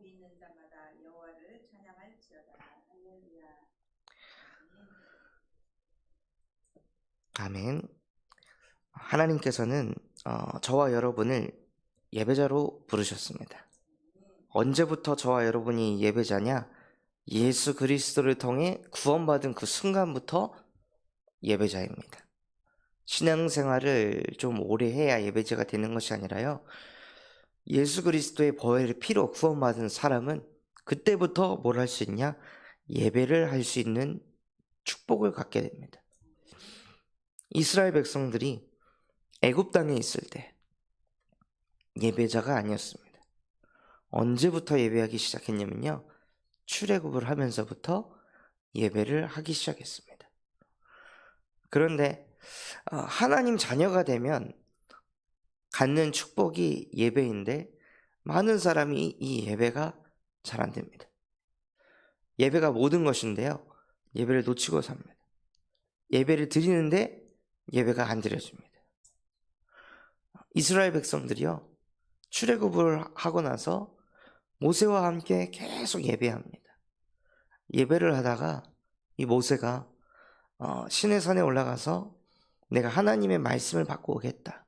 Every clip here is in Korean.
복이 있는 자마다 여호와를 찬양할지어다. 할렐루야. 아멘. 하나님께서는 저와 여러분을 예배자로 부르셨습니다. 언제부터 저와 여러분이 예배자냐? 예수 그리스도를 통해 구원받은 그 순간부터 예배자입니다. 신앙생활을 좀 오래 해야 예배자가 되는 것이 아니라요, 예수 그리스도의 보혈의 피로 구원받은 사람은 그때부터 뭘 할 수 있냐? 예배를 할 수 있는 축복을 갖게 됩니다. 이스라엘 백성들이 애굽 땅에 있을 때 예배자가 아니었습니다. 언제부터 예배하기 시작했냐면요, 출애굽을 하면서부터 예배를 하기 시작했습니다. 그런데 하나님 자녀가 되면 갖는 축복이 예배인데 많은 사람이 이 예배가 잘 안 됩니다. 예배가 모든 것인데요, 예배를 놓치고 삽니다. 예배를 드리는데 예배가 안 드려집니다. 이스라엘 백성들이요, 출애굽을 하고 나서 모세와 함께 계속 예배합니다. 예배를 하다가 이 모세가 시내 산에 올라가서 내가 하나님의 말씀을 받고 오겠다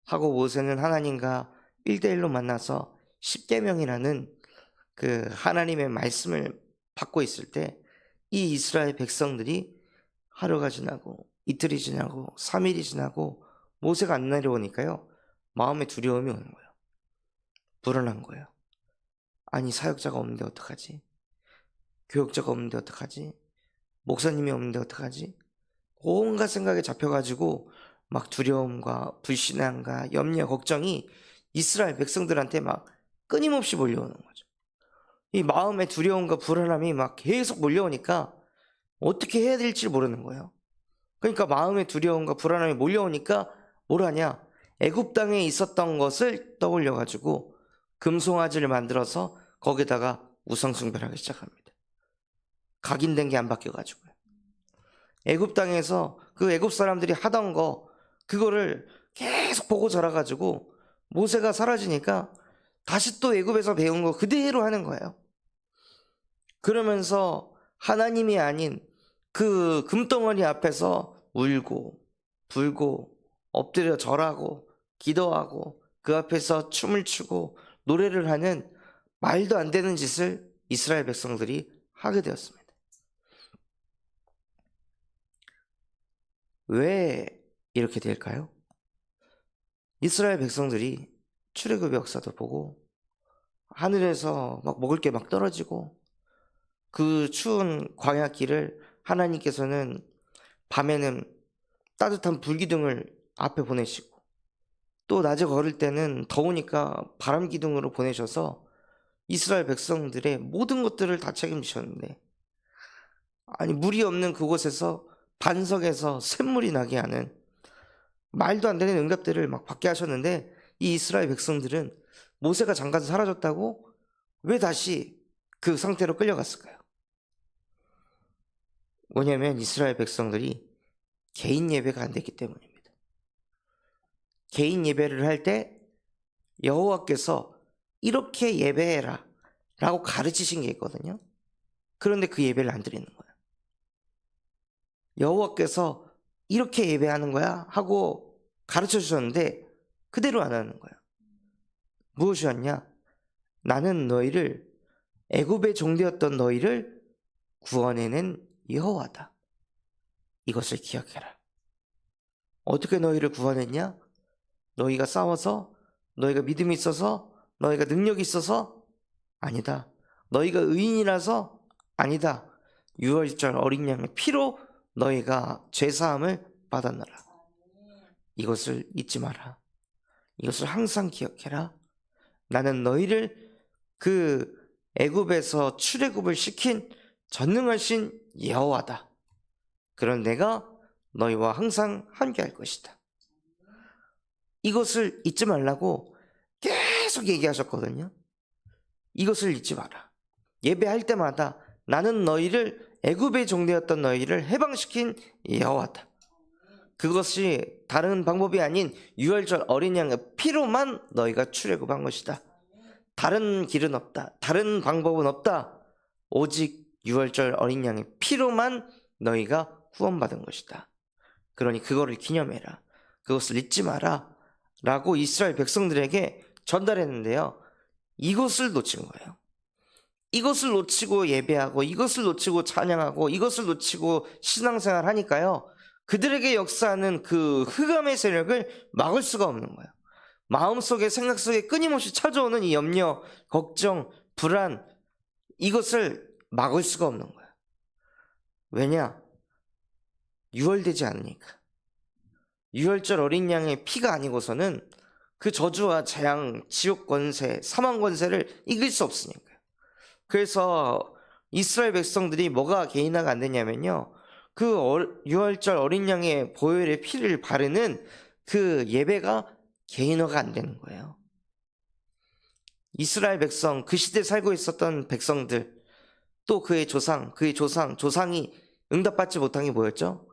하고, 모세는 하나님과 1대1로 만나서 십계명이라는 그 하나님의 말씀을 받고 있을 때, 이 이스라엘 백성들이 하루가 지나고 이틀이 지나고 3일이 지나고 모세가 안 내려오니까요, 마음에 두려움이 오는 거예요. 불안한 거예요. 아니, 사역자가 없는데 어떡하지? 교역자가 없는데 어떡하지? 목사님이 없는데 어떡하지? 온갖 생각에 잡혀가지고 막 두려움과 불신앙과 염려, 걱정이 이스라엘 백성들한테 막 끊임없이 몰려오는 거죠. 이 마음의 두려움과 불안함이 막 계속 몰려오니까 어떻게 해야 될지 모르는 거예요. 그러니까 마음의 두려움과 불안함이 몰려오니까 뭘 하냐? 애굽 땅에 있었던 것을 떠올려가지고 금송아지를 만들어서 거기다가 우상숭배를 하기 시작합니다. 각인된 게 안 바뀌어가지고요. 애굽 땅에서 그 애굽 사람들이 하던 거, 그거를 계속 보고 자라가지고 모세가 사라지니까 다시 또 애굽에서 배운 거 그대로 하는 거예요. 그러면서 하나님이 아닌 그 금덩어리 앞에서 울고 불고 엎드려 절하고 기도하고 그 앞에서 춤을 추고 노래를 하는 말도 안 되는 짓을 이스라엘 백성들이 하게 되었습니다. 왜 이렇게 될까요? 이스라엘 백성들이 출애굽의 역사도 보고 하늘에서 막 먹을 게 막 떨어지고 그 추운 광야길을 하나님께서는 밤에는 따뜻한 불기둥을 앞에 보내시고, 또 낮에 걸을 때는 더우니까 바람 기둥으로 보내셔서 이스라엘 백성들의 모든 것들을 다 책임지셨는데, 아니, 물이 없는 그곳에서 반석에서 샘물이 나게 하는 말도 안 되는 응답들을 막 받게 하셨는데, 이 이스라엘 백성들은 모세가 잠깐 사라졌다고 왜 다시 그 상태로 끌려갔을까요? 뭐냐면 이스라엘 백성들이 개인 예배가 안 됐기 때문입니다. 개인 예배를 할 때 여호와께서 이렇게 예배해라 라고 가르치신 게 있거든요. 그런데 그 예배를 안 드리는 거예요. 여호와께서 이렇게 예배하는 거야 하고 가르쳐 주셨는데 그대로 안 하는 거예요. 무엇이었냐? 나는 너희를, 애굽의 종되었던 너희를 구원해낸 여호와다. 이것을 기억해라. 어떻게 너희를 구원했냐? 너희가 싸워서, 너희가 믿음이 있어서, 너희가 능력이 있어서? 아니다. 너희가 의인이라서? 아니다. 유월절 어린 양의 피로 너희가 죄사함을 받았노라. 이것을 잊지 마라. 이것을 항상 기억해라. 나는 너희를 그 애굽에서 출애굽을 시킨 전능하신 여호와다. 그런 내가 너희와 항상 함께 할 것이다. 이것을 잊지 말라고 계속 얘기하셨거든요. 이것을 잊지 마라. 예배할 때마다 나는 너희를, 애굽의 종되었던 너희를 해방시킨 여호와다. 그것이 다른 방법이 아닌 유월절 어린 양의 피로만 너희가 출애굽한 것이다. 다른 길은 없다. 다른 방법은 없다. 오직 유월절 어린 양의 피로만 너희가 후원받은 것이다. 그러니 그거를 기념해라. 그것을 잊지 마라. 라고 이스라엘 백성들에게 전달했는데요. 이것을 놓친 거예요. 이것을 놓치고 예배하고, 이것을 놓치고 찬양하고, 이것을 놓치고 신앙생활 하니까요. 그들에게 역사하는 그 흑암의 세력을 막을 수가 없는 거예요. 마음속에, 생각 속에 끊임없이 찾아오는 이 염려, 걱정, 불안, 이것을 막을 수가 없는 거예요. 왜냐? 유월되지 않으니까. 유월절 어린 양의 피가 아니고서는 그 저주와 재앙, 지옥 권세, 사망 권세를 이길 수 없으니까요. 그래서 이스라엘 백성들이 뭐가 개인화가 안 되냐면요. 그 유월절 어린 양의 보혈의 피를 바르는 그 예배가 개인화가 안 되는 거예요. 이스라엘 백성, 그 시대에 살고 있었던 백성들, 또 그의 조상이 응답받지 못한 게 뭐였죠?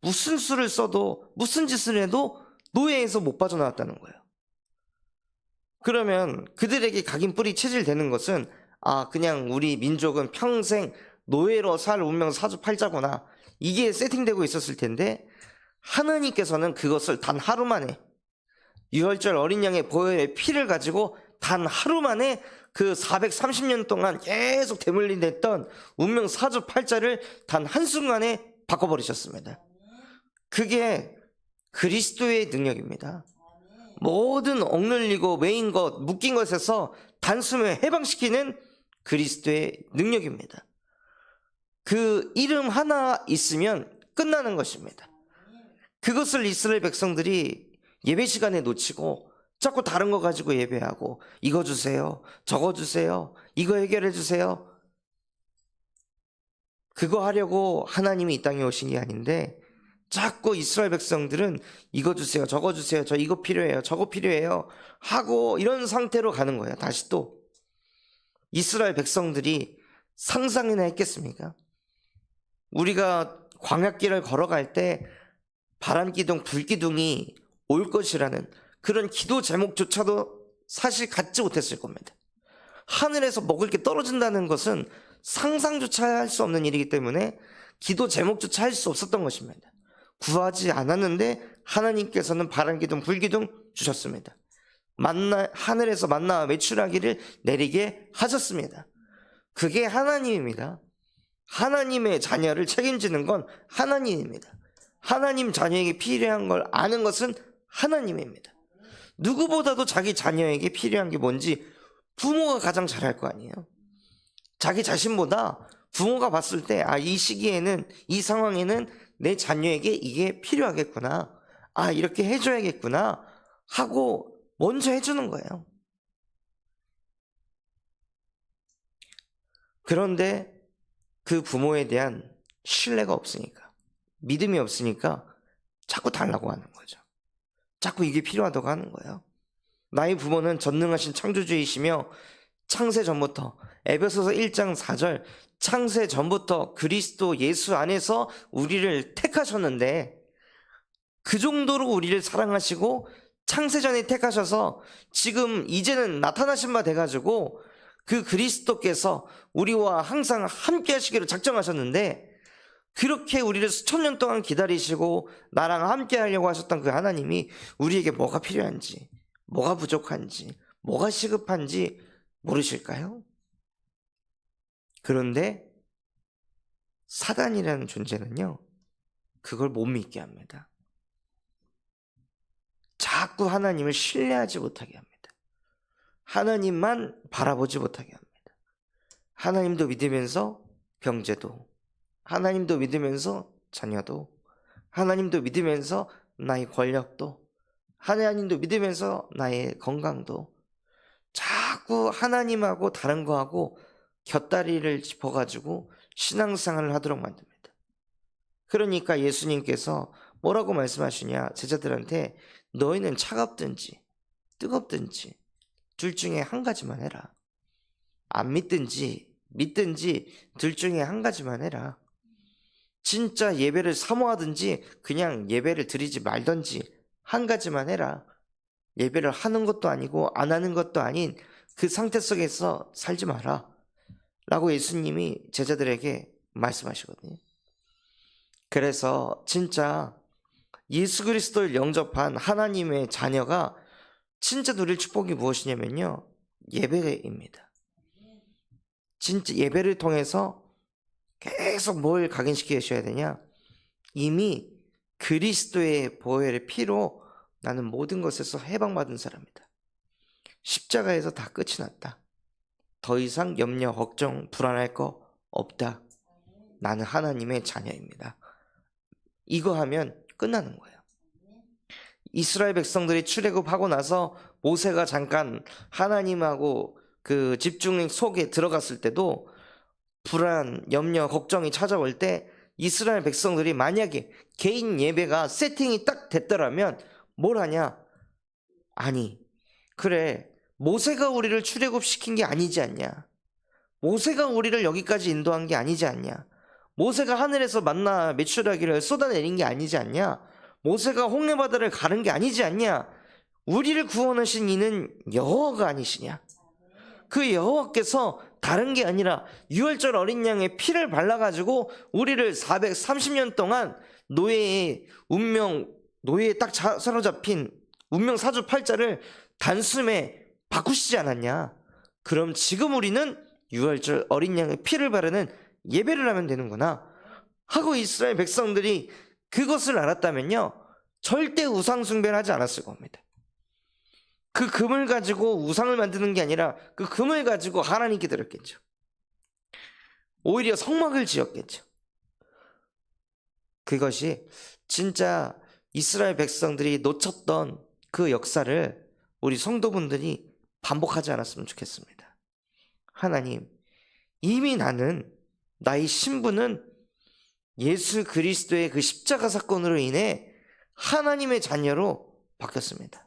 무슨 수를 써도, 무슨 짓을 해도 노예에서 못 빠져나왔다는 거예요. 그러면 그들에게 각인뿔이 체질되는 것은, 그냥 우리 민족은 평생 노예로 살 운명 사주팔자구나, 이게 세팅되고 있었을 텐데, 하나님께서는 그것을 단 하루 만에, 유월절 어린 양의 보혈의 피를 가지고 단 하루 만에 그 430년 동안 계속 대물림됐던 운명 사주팔자를 단 한순간에 바꿔버리셨습니다. 그게 그리스도의 능력입니다. 모든 억눌리고 매인 것, 묶인 것에서 단숨에 해방시키는 그리스도의 능력입니다. 그 이름 하나 있으면 끝나는 것입니다. 그것을 이스라엘 백성들이 예배 시간에 놓치고 자꾸 다른 거 가지고 예배하고, 이거 주세요, 저거 주세요, 이거 해결해 주세요. 그거 하려고 하나님이 이 땅에 오신 게 아닌데, 자꾸 이스라엘 백성들은 이거 주세요, 저거 주세요, 저 이거 필요해요, 저거 필요해요 하고 이런 상태로 가는 거예요. 다시 또 이스라엘 백성들이 상상이나 했겠습니까? 우리가 광야길을 걸어갈 때 바람기둥, 불기둥이 올 것이라는 그런 기도 제목조차도 사실 갖지 못했을 겁니다. 하늘에서 먹을 게 떨어진다는 것은 상상조차 할 수 없는 일이기 때문에 기도 제목조차 할 수 없었던 것입니다. 구하지 않았는데 하나님께서는 바람기둥, 불기둥 주셨습니다. 하늘에서 만나와 메추라기를 내리게 하셨습니다. 그게 하나님입니다. 하나님의 자녀를 책임지는 건 하나님입니다. 하나님 자녀에게 필요한 걸 아는 것은 하나님입니다. 누구보다도 자기 자녀에게 필요한 게 뭔지 부모가 가장 잘할 거 아니에요. 자기 자신보다 부모가 봤을 때, 이 시기에는, 이 상황에는 내 자녀에게 이게 필요하겠구나, 이렇게 해줘야겠구나 하고 먼저 해주는 거예요. 그런데 그 부모에 대한 신뢰가 없으니까, 믿음이 없으니까 자꾸 달라고 하는 거죠. 자꾸 이게 필요하다고 하는 거예요. 나의 부모는 전능하신 창조주이시며 창세 전부터, 에베소서 1장 4절, 창세 전부터 그리스도 예수 안에서 우리를 택하셨는데, 그 정도로 우리를 사랑하시고 창세 전에 택하셔서 지금 이제는 나타나신 바 돼가지고 그 그리스도께서 우리와 항상 함께 하시기로 작정하셨는데, 그렇게 우리를 수천 년 동안 기다리시고 나랑 함께 하려고 하셨던 그 하나님이 우리에게 뭐가 필요한지, 뭐가 부족한지, 뭐가 시급한지 모르실까요? 그런데 사단이라는 존재는요, 그걸 못 믿게 합니다. 자꾸 하나님을 신뢰하지 못하게 합니다. 하나님만 바라보지 못하게 합니다. 하나님도 믿으면서 경제도, 하나님도 믿으면서 자녀도, 하나님도 믿으면서 나의 권력도, 하나님도 믿으면서 나의 건강도, 자꾸 하나님하고 다른 거하고 곁다리를 짚어가지고 신앙생활을 하도록 만듭니다. 그러니까 예수님께서 뭐라고 말씀하시냐, 제자들한테 너희는 차갑든지 뜨겁든지 둘 중에 한 가지만 해라. 안 믿든지 믿든지 둘 중에 한 가지만 해라. 진짜 예배를 사모하든지 그냥 예배를 드리지 말든지 한 가지만 해라. 예배를 하는 것도 아니고 안 하는 것도 아닌 그 상태 속에서 살지 마라 라고 예수님이 제자들에게 말씀하시거든요. 그래서 진짜 예수 그리스도를 영접한 하나님의 자녀가 진짜 누릴 축복이 무엇이냐면요, 예배입니다. 진짜 예배를 통해서 계속 뭘 각인시키셔야 되냐, 이미 그리스도의 보혈의 피로 나는 모든 것에서 해방받은 사람이다. 십자가에서 다 끝이 났다. 더 이상 염려, 걱정, 불안할 거 없다. 나는 하나님의 자녀입니다. 이거 하면 끝나는 거예요. 이스라엘 백성들이 출애굽하고 나서 모세가 잠깐 하나님하고 그 집중 속에 들어갔을 때도 불안, 염려, 걱정이 찾아올 때 이스라엘 백성들이 만약에 개인 예배가 세팅이 딱 됐더라면 뭘 하냐? 아니, 그래, 모세가 우리를 출애굽시킨 게 아니지 않냐? 모세가 우리를 여기까지 인도한 게 아니지 않냐? 모세가 하늘에서 만나 메추라기를 쏟아내린 게 아니지 않냐? 모세가 홍해바다를 가른 게 아니지 않냐? 우리를 구원하신 이는 여호와가 아니시냐? 그 여호와께서 다른 게 아니라 유월절 어린 양의 피를 발라가지고 우리를 430년 동안 노예의 노예에 딱 사로잡힌 운명 사주팔자를 단숨에 바꾸시지 않았냐? 그럼 지금 우리는 유월절 어린 양의 피를 바르는 예배를 하면 되는구나 하고 이스라엘 백성들이 그것을 알았다면요, 절대 우상 숭배를 하지 않았을 겁니다. 그 금을 가지고 우상을 만드는 게 아니라 그 금을 가지고 하나님께 드렸겠죠. 오히려 성막을 지었겠죠. 그것이 진짜 이스라엘 백성들이 놓쳤던 그 역사를 우리 성도분들이 반복하지 않았으면 좋겠습니다. 하나님, 이미 나의 신분은 예수 그리스도의 그 십자가 사건으로 인해 하나님의 자녀로 바뀌었습니다.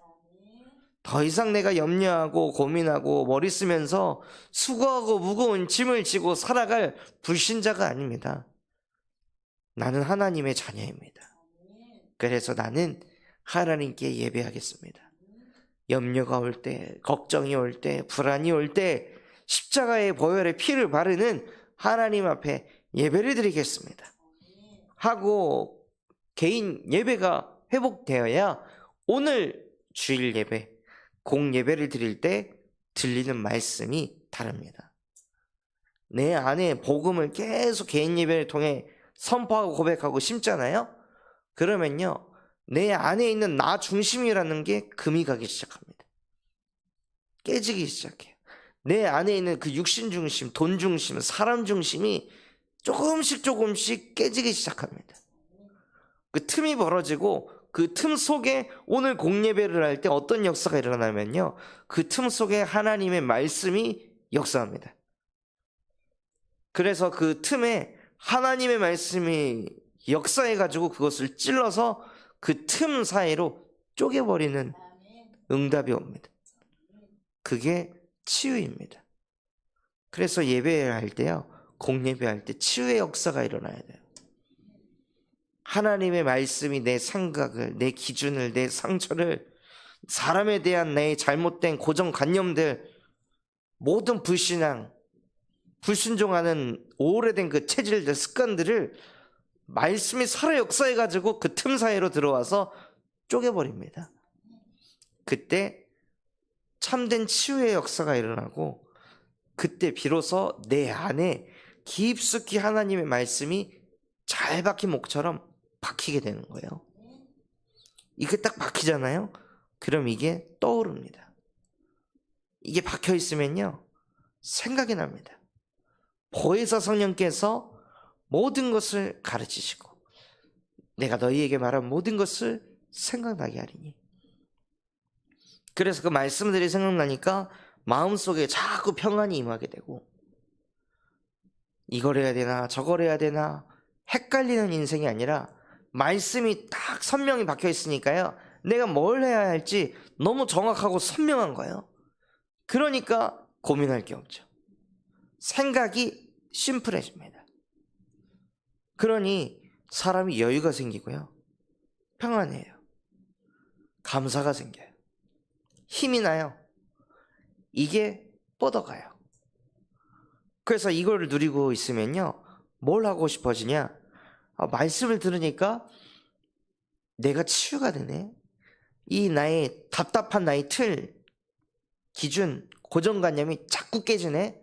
더 이상 내가 염려하고 고민하고 머리 쓰면서 수고하고 무거운 짐을 지고 살아갈 불신자가 아닙니다. 나는 하나님의 자녀입니다. 그래서 나는 하나님께 예배하겠습니다. 염려가 올 때, 걱정이 올 때, 불안이 올 때 십자가의 보혈의 피를 바르는 하나님 앞에 예배를 드리겠습니다 하고 개인 예배가 회복되어야 오늘 주일 예배, 공예배를 드릴 때 들리는 말씀이 다릅니다. 내 안에 복음을 계속 개인 예배를 통해 선포하고 고백하고 심잖아요. 그러면요, 내 안에 있는 나 중심이라는 게 금이 가기 시작합니다. 깨지기 시작해요. 내 안에 있는 그 육신 중심, 돈 중심, 사람 중심이 조금씩 깨지기 시작합니다. 그 틈이 벌어지고 그 틈 속에 오늘 공예배를 할 때 어떤 역사가 일어나면요, 그 틈 속에 하나님의 말씀이 역사합니다. 그래서 그 틈에 하나님의 말씀이 역사해가지고 그것을 찔러서 그 틈 사이로 쪼개버리는 응답이 옵니다. 그게 치유입니다. 그래서 예배할 때요, 공예배할 때 치유의 역사가 일어나야 돼요. 하나님의 말씀이 내 생각을, 내 기준을, 내 상처를, 사람에 대한 내 잘못된 고정관념들, 모든 불신앙, 불순종하는 오래된 그 체질들, 습관들을 말씀이 살아 역사해가지고 그 틈 사이로 들어와서 쪼개버립니다. 그때 참된 치유의 역사가 일어나고, 그때 비로소 내 안에 깊숙이 하나님의 말씀이 잘 박힌 목처럼 박히게 되는 거예요. 이게 딱 박히잖아요. 그럼 이게 떠오릅니다. 이게 박혀 있으면요, 생각이 납니다. 보혜사 성령께서 모든 것을 가르치시고 내가 너희에게 말한 모든 것을 생각나게 하리니. 그래서 그 말씀들이 생각나니까 마음속에 자꾸 평안이 임하게 되고, 이걸 해야 되나 저걸 해야 되나 헷갈리는 인생이 아니라 말씀이 딱 선명히 박혀 있으니까요, 내가 뭘 해야 할지 너무 정확하고 선명한 거예요. 그러니까 고민할 게 없죠. 생각이 심플해집니다. 그러니 사람이 여유가 생기고요, 평안해요. 감사가 생겨요. 힘이 나요. 이게 뻗어가요. 그래서 이걸 누리고 있으면요, 뭘 하고 싶어지냐? 말씀을 들으니까 내가 치유가 되네. 이 나의 답답한 나의 틀, 기준, 고정관념이 자꾸 깨지네.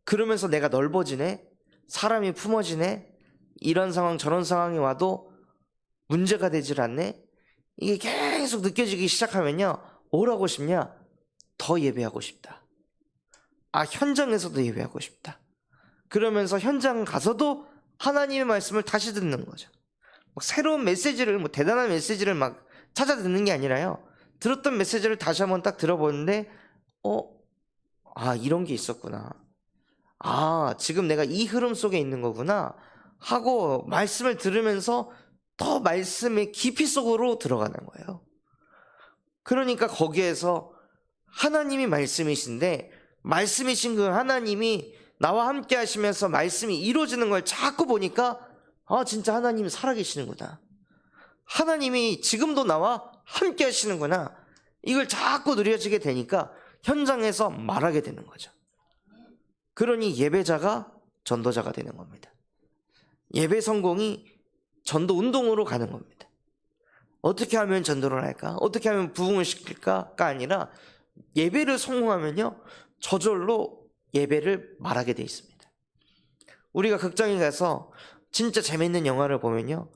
그러면서 내가 넓어지네. 사람이 품어지네. 이런 상황 저런 상황이 와도 문제가 되질 않네. 이게 계속 느껴지기 시작하면요, 뭘 하고 싶냐? 더 예배하고 싶다. 현장에서도 예배하고 싶다. 그러면서 현장 가서도 하나님의 말씀을 다시 듣는 거죠. 새로운 메시지를, 대단한 메시지를 막 찾아 듣는 게 아니라요, 들었던 메시지를 다시 한번 딱 들어보는데 이런 게 있었구나. 지금 내가 이 흐름 속에 있는 거구나 하고 말씀을 들으면서 더 말씀의 깊이 속으로 들어가는 거예요. 그러니까 거기에서 하나님이 말씀이신데, 말씀이신 그 하나님이 나와 함께 하시면서 말씀이 이루어지는 걸 자꾸 보니까 진짜 하나님이 살아계시는구나. 하나님이 지금도 나와 함께 하시는구나. 이걸 자꾸 누려지게 되니까 현장에서 말하게 되는 거죠. 그러니 예배자가 전도자가 되는 겁니다. 예배 성공이 전도 운동으로 가는 겁니다. 어떻게 하면 전도를 할까? 어떻게 하면 부흥을 시킬까가 아니라 예배를 성공하면요, 저절로 예배를 말하게 돼 있습니다. 우리가 극장에 가서 진짜 재밌는 영화를 보면요,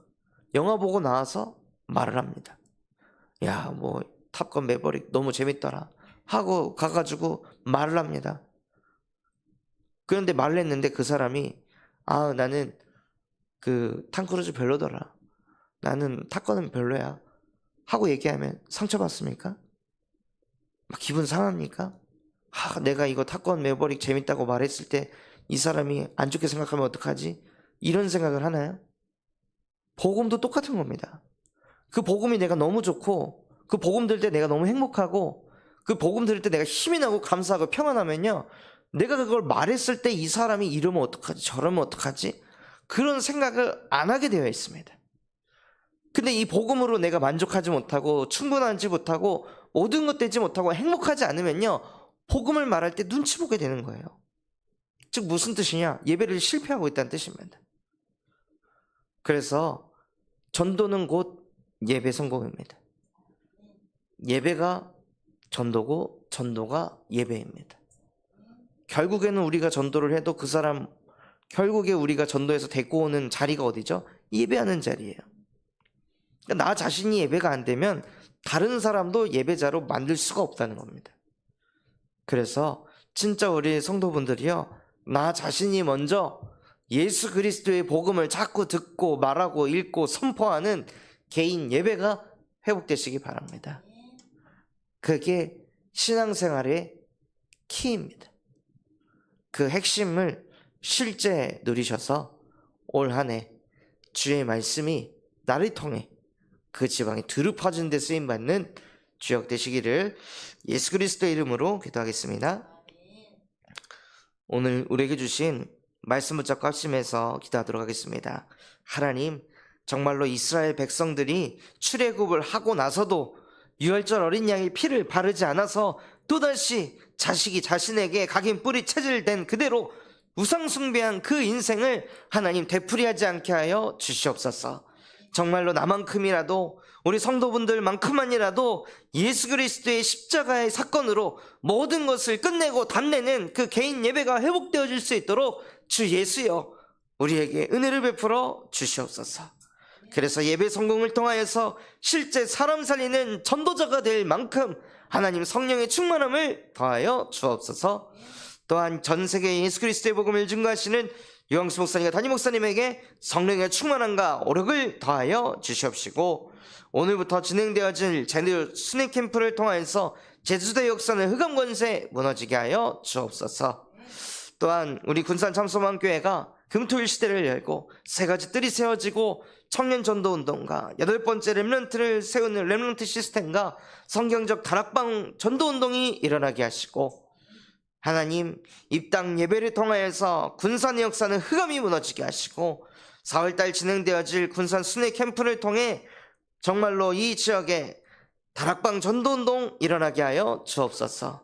영화 보고 나와서 말을 합니다. 야, 탑건 매버릭 너무 재밌더라 하고 가가지고 말을 합니다. 그런데 말을 했는데 그 사람이 나는 그 탐크루즈 별로더라, 나는 탑건은 별로야 하고 얘기하면 상처받습니까? 기분 상합니까? 내가 이거 탑건 매버릭 재밌다고 말했을 때 이 사람이 안 좋게 생각하면 어떡하지? 이런 생각을 하나요? 복음도 똑같은 겁니다. 그 복음이 내가 너무 좋고, 그 복음 들을 때 내가 너무 행복하고, 그 복음 들을 때 내가 힘이 나고 감사하고 평안하면요, 내가 그걸 말했을 때 이 사람이 이러면 어떡하지? 저러면 어떡하지? 그런 생각을 안 하게 되어 있습니다. 근데 이 복음으로 내가 만족하지 못하고 충분하지 못하고 모든 것 되지 못하고 행복하지 않으면요, 복음을 말할 때 눈치 보게 되는 거예요. 즉 무슨 뜻이냐? 예배를 실패하고 있다는 뜻입니다. 그래서 전도는 곧 예배 성공입니다. 예배가 전도고 전도가 예배입니다. 결국에는 우리가 전도를 해도 그 사람, 결국에 우리가 전도해서 데리고 오는 자리가 어디죠? 예배하는 자리예요. 그러니까 나 자신이 예배가 안 되면 다른 사람도 예배자로 만들 수가 없다는 겁니다. 그래서 진짜 우리 성도분들이요, 나 자신이 먼저 예수 그리스도의 복음을 자꾸 듣고 말하고 읽고 선포하는 개인 예배가 회복되시기 바랍니다. 그게 신앙생활의 키입니다. 그 핵심을 실제 누리셔서 올 한 해 주의 말씀이 나를 통해 그 지방에 두루 퍼지는 데 쓰임받는 주역 되시기를 예수 그리스도의 이름으로 기도하겠습니다. 오늘 우리에게 주신 말씀 붙잡고 합심해서 기도하도록 하겠습니다. 하나님, 정말로 이스라엘 백성들이 출애굽을 하고 나서도 유월절 어린 양의 피를 바르지 않아서 또다시 자식이 자신에게 각인 뿌리 체질된 그대로 우상숭배한 그 인생을 하나님 되풀이하지 않게 하여 주시옵소서. 정말로 나만큼이라도, 우리 성도분들만큼만이라도 예수 그리스도의 십자가의 사건으로 모든 것을 끝내고 답내는 그 개인 예배가 회복되어질 수 있도록 주 예수여 우리에게 은혜를 베풀어 주시옵소서. 그래서 예배 성공을 통하여서 실제 사람 살리는 전도자가 될 만큼 하나님 성령의 충만함을 더하여 주옵소서. 또한 전 세계에 예수 그리스도의 복음을 증거하시는 유광수 목사님과 담임 목사님에게 성령의 충만함과 오력을 더하여 주시옵시고, 오늘부터 진행되어질 제주 순회 캠프를 통하여서 제주도의 역사는 흑암 권세 무너지게 하여 주옵소서. 또한 우리 군산 참소망교회가 금토일 시대를 열고 세 가지 뜰이 세워지고 청년 전도 운동과 8번째 렘넌트를 세우는 렘넌트 시스템과 성경적 다락방 전도 운동이 일어나게 하시고, 하나님 입당 예배를 통하여서 군산의 역사는 흑암이 무너지게 하시고, 4월달 진행되어질 군산 순회 캠프를 통해 정말로 이 지역에 다락방 전도운동 일어나게 하여 주옵소서.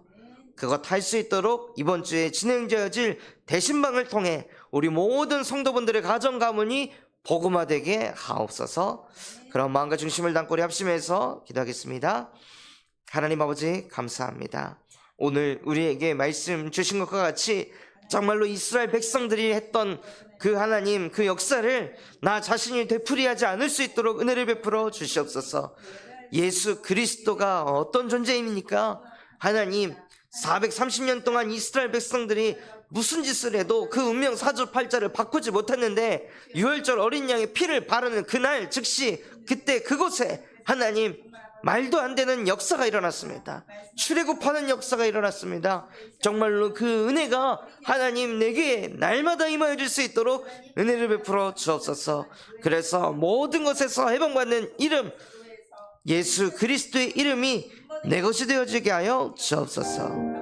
그것 할 수 있도록 이번 주에 진행되어질 대신방을 통해 우리 모든 성도분들의 가정 가문이 복음화되게 하옵소서. 그런 마음과 중심을 담고 우리 합심해서 기도하겠습니다. 하나님 아버지 감사합니다. 오늘 우리에게 말씀 주신 것과 같이 정말로 이스라엘 백성들이 했던 그 하나님 그 역사를 나 자신이 되풀이하지 않을 수 있도록 은혜를 베풀어 주시옵소서. 예수 그리스도가 어떤 존재입니까? 하나님 430년 동안 이스라엘 백성들이 무슨 짓을 해도 그 운명 사주팔자를 바꾸지 못했는데 유월절 어린 양의 피를 바르는 그날 즉시 그때 그곳에 하나님 말도 안 되는 역사가 일어났습니다. 출애굽하는 역사가 일어났습니다. 정말로 그 은혜가 하나님 내게 날마다 임하여 줄 수 있도록 은혜를 베풀어 주옵소서. 그래서 모든 것에서 해방받는 이름 예수 그리스도의 이름이 내 것이 되어지게 하여 주옵소서.